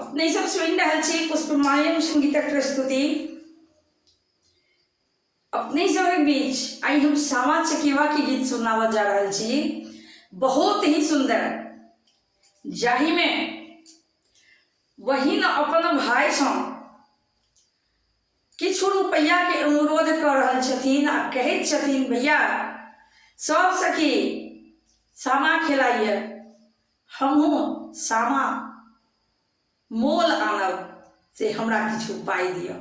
अपने सब सुनि रहल छी पुष्पमाल्यम संगीतक प्रस्तुति। अपने सबके बीच आई हम सामा चकेवा के गीत सुनावा जा रहल छी, बहुत ही सुंदर, जाहि में बहिन अपन भाई सँ किछु रुपैया के अनुरोध कर रहल छथिन आ कहैत छथिन, भैया सब सखी सामा खेलाइए, हमहूँ सामा मोल आनब से हमरा किछु पाई दिया।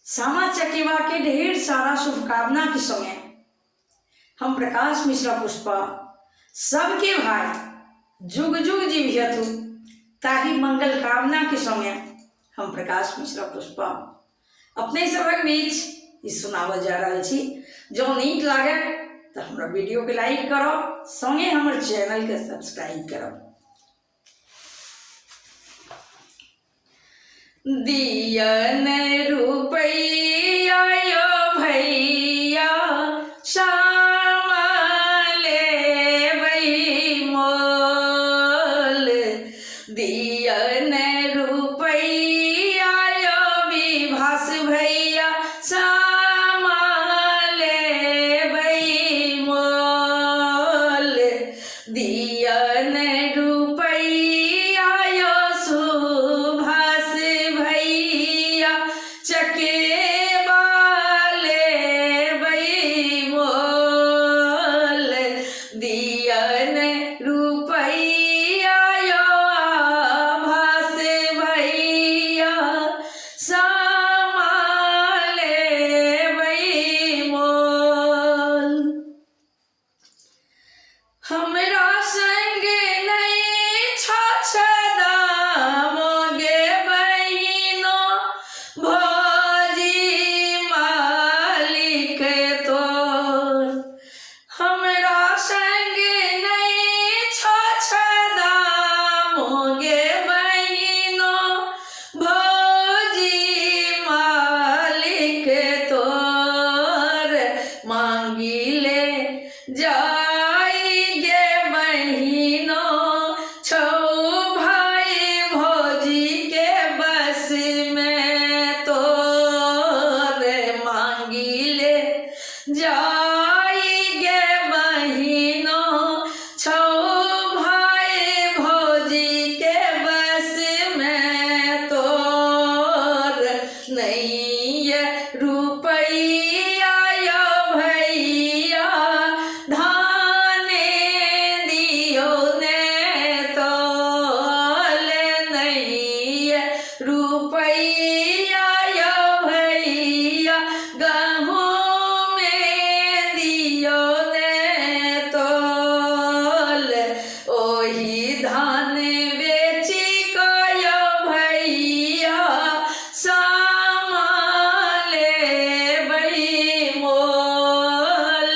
सामा चकेवा के ढेर सारा शुभकामना के समय हम प्रकाश मिश्रा पुष्पा सबके भाई जुग जुग जीवियतु ताहि मंगल कामना के समय हम प्रकाश मिश्रा पुष्पा अपने सबक बीच ई सुनावल जा रहल छी। जो नीक लागे तो हमरा वीडियो के लाइक करो, संगे हमर चैनल के सब्सक्राइब करो। दियन रुपैया यो भैया सामा लेबै मोल, दियन रुपैया यो विभास भैया सामा लेबै मोल, दियन रुपैया यो सुभाष भैया चकेवा लेबै मोल, दियन रुपैया यो आभास भैया सामा लेबै मोल। हमरा संग नहीं छछदा मोगे बहिनो भौजी मालिक तोर, हमरा संग नहीं छछदा मोगे बहिनो भौजी मालिक तोर, मांगिले जाई गे बहिनो छौ भाई भौजी के बस में तोर, मांगिले जाई गे बहिनो छौ भाई भौजी के बस में तोर, नहीं रुपैया यो भैया धाने दियो ने तोल, नहीं रुपैया यो भैया गहूँ में दियो ने तोल, ओही धान बेची कयो भैया सामा लेबै मोल,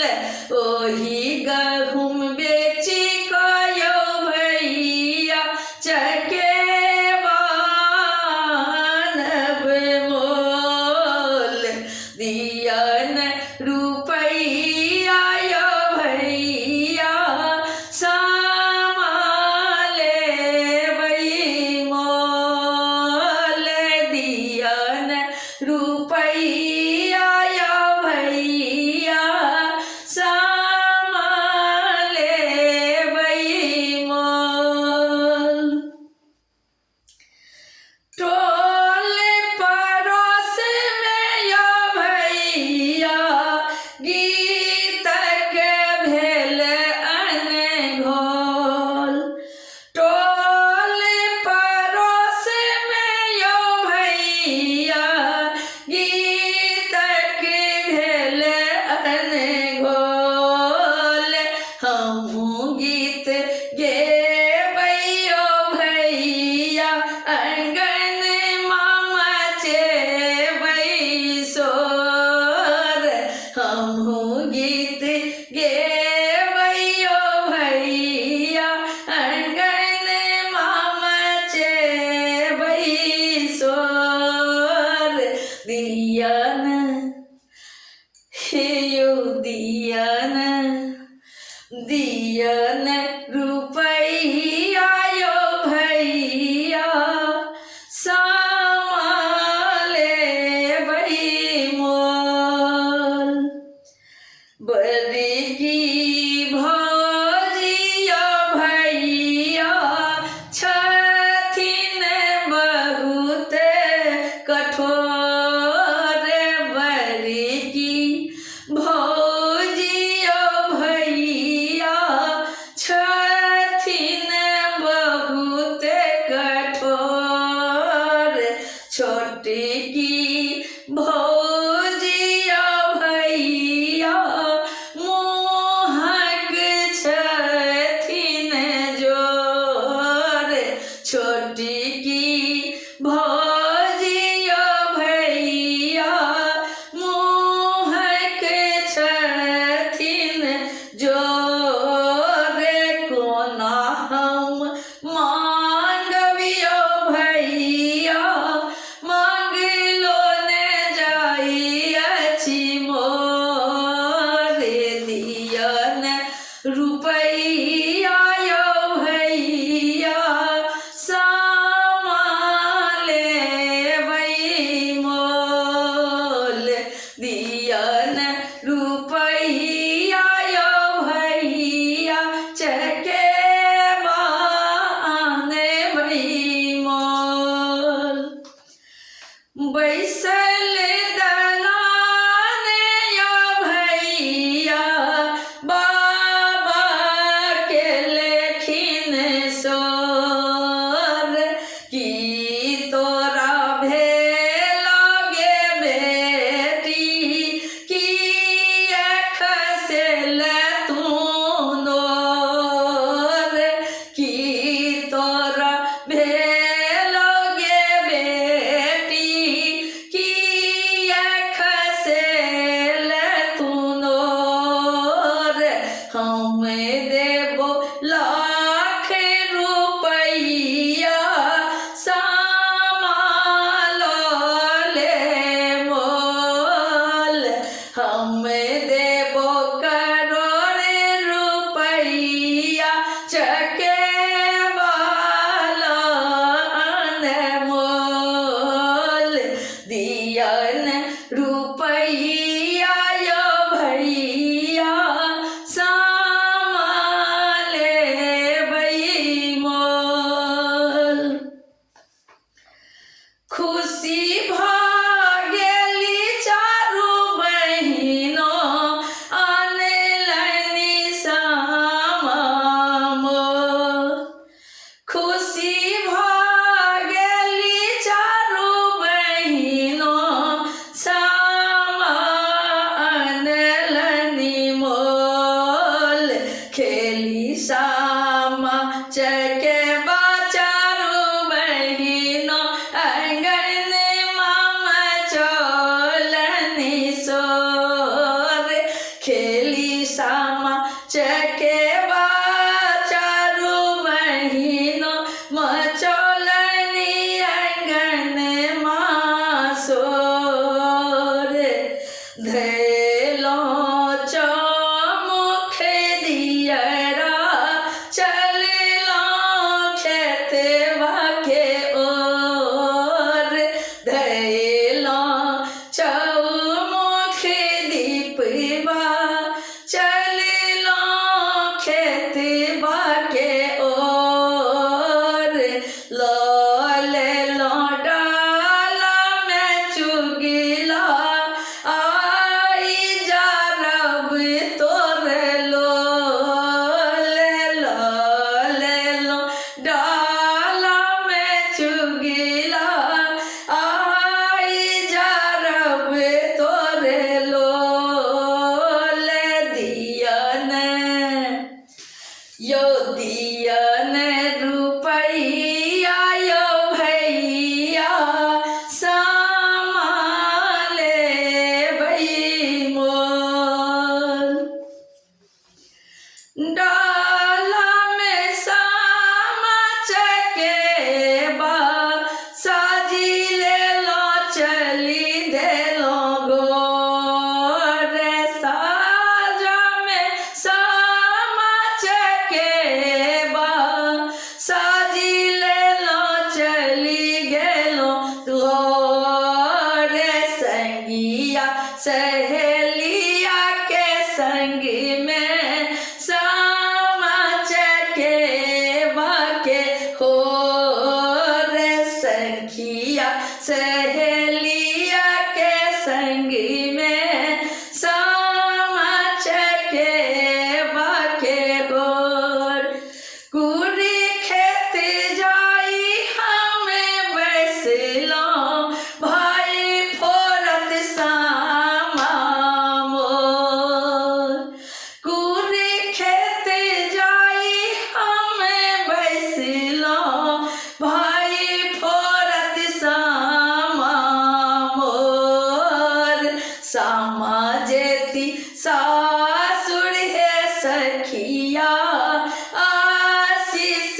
ओही गहूम बेची कयो भैया चकेवा आनब मोल, दियन रुपैया यो भैया सामा लेबै मोल, दियन रुपैया यो भैया सामा लेबै मोल। टोल पड़ोस में यो भैया गीतक भेल अनघोल, टोल पड़ोस में यो भैया गीतक भेल अनघोल, हमहूँ गीत गेबै यो भैया अंगन मामा चेबै सोर, हमहूँ गीत गेबै यो भैया अंगन मामा चेबै सोर, दियन हे यो दियन दियन रुपैया यो भैया सोर की तोरा भेलोगे बेटी की खसेल तू नोर की तोरा भेलोगे बेटी की खसेल तू नोर हम देबो लाख रुपैया सामालो ले मोल हम देबो करोड़ रुपैया चकेवाला अनमोल दियन रुपैया यो भैया सामाले मोल खुशी भागेली चारू बहिनो आनलनि सामा मोल खुशी भागेली चारू बहिनो सामा आनलनि मोल खेली सामा चकेबा चारू बहिनो अंगन मामा चोलनि सोर खेली सामा चकेबा चारू बहिनो मचोलनि अंगन मासोर धैलो चमुख दियरा चललो खेतवा के ओर धैलो चमुख दीपवा चललो खेतवा के ओर लो डाला में चुगिला आई जा रब तोर लो डाला में चुगिला आई जा रब तोर लो दियन यो दियन रुपैया यो भैया सामाले मोल डाला में सामा चकेबा साजी लेलो चली देलो गोर साजा में सामा चकेबा साजी लेलो चली गेलो तोर संगिया सहेलिया के संग में सामा चकेबा के हो रे संखिया सहेलिया के संग में सामा चकेबा के होर कुरी खेत जाई हमें बैसलो भाई फोरत सामा मोर कुरी खेत जाई हमें बैसलो भाई फोरत सामा मोर सामा जेती सासुर है सखिया आशीष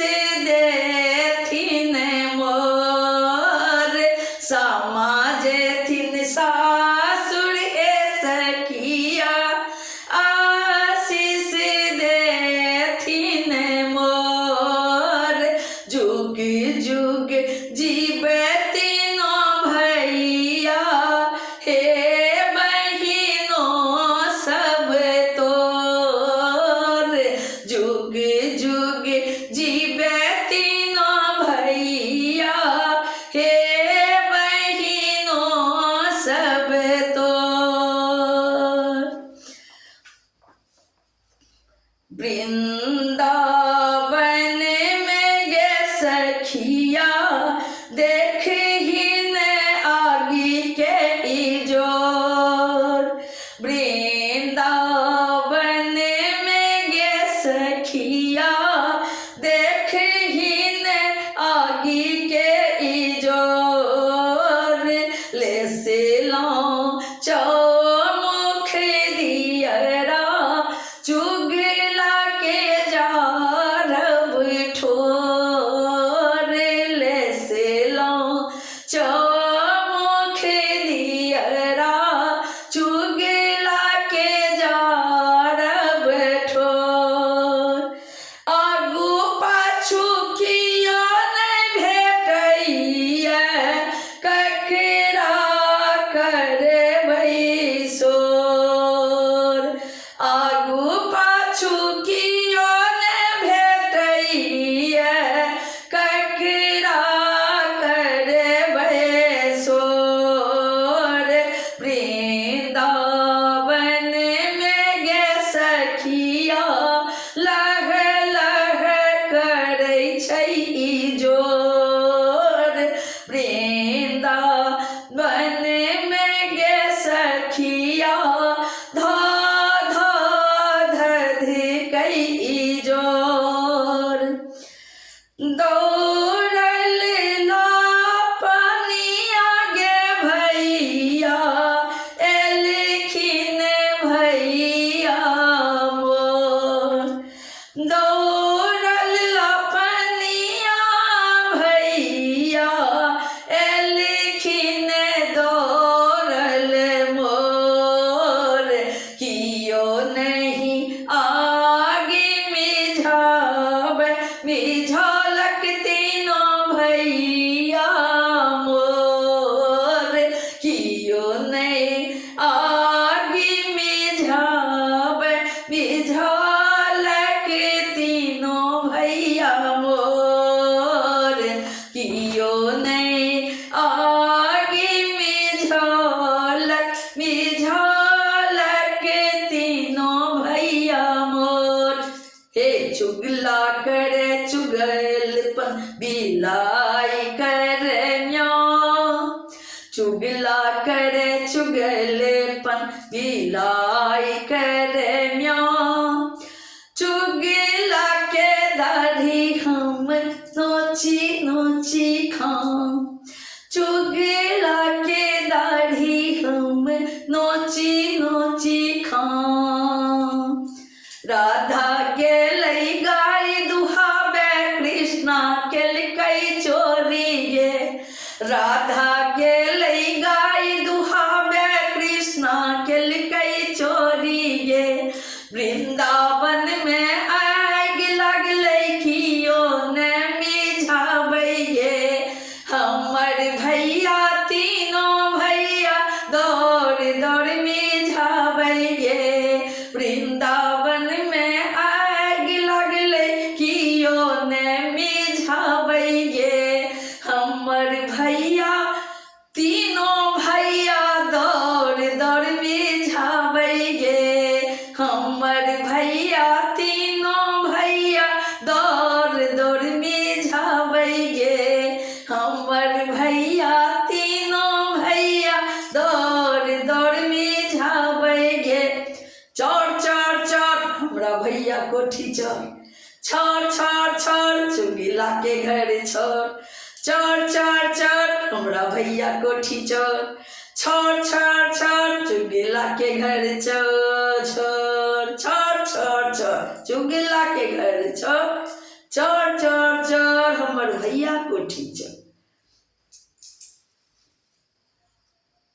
देथिन मोर सामा जेथिन सासुर है सखिया आशीष देथिन मोर जुग जुग जीवे तीनों भैया हे बहिनो सब तोर जुग जुग जीवे तीनों भैया हे बहिनो सब तोर वृंदावन में आगी के इजोर ले से लो चौमुख दियरा चुगला के जारब ठोर ले से लो चौमुख दियरा चुगला के जारब ठोर आगू पाछू कियो नहीं भेटैया ककरा करबै सोर आगू पाछू कियो नहीं भेटैया ककरा करबै सोर वृंदावन में गे सखिया लह लह करै छै इजोर वृंदावन में गे सखिया धा धा धधकै इजोर दौड़ल ला पनिया गे भैया एलखिन भैया मोर दौड़ल ला पनिया भैया एलखिन दौड़ल मोर कियो नहीं आगे मिझाबै मिझौलक तीनों भैया मोर कियो नहीं आगे मिझाबै मिझौलक तीनों भैया मोर कियो नहीं आगे मिझौलक तीनों भैया मोर हे चुगला करे चुगलपन बिलाई करे म्याँ चुगला करे चुगलपन बिलाई करे म्याँ चुगला के दाढ़ी हम नोची नोची खां चुगला के दाढ़ी हम नोची नोची खां राधा गेलै गाय दुहाबे कृष्णा केलकै चोरी गे राधा गेलै गाय दुहाबे कृष्णा केलकै चोरी गे वृंदावन में आग लगलै कियो ने मिझाबै गे हमर भैया तीनों भैया दौड़ दौड़ मिझाबै गे वृंदावन में आग लगलै कियो ने मिझाबै गे हमर भैया तीनों भैया दौड़ दौड़ मिझाबै गे हमर भैया तीनों भैया दौड़ दौड़ मिझाबै गे हमर भैया तीनों भैया दौड़ दौड़ मिझाबै गे चढ़ चढ़ चढ़ हमरा भैया कोठी चढ़ चढ़ चढ़ चढ़ चुगला के घर छोड़ चढ़ चढ़ चढ़ हमरा भैया कोठी चढ़ चढ़ चढ़ चढ़ चुगला के घर चढ़ चढ़ चढ़ चढ़ चढ़ चुगला के घर चढ़ चढ़ चढ़ चढ़ हमर भैया कोठी चढ़।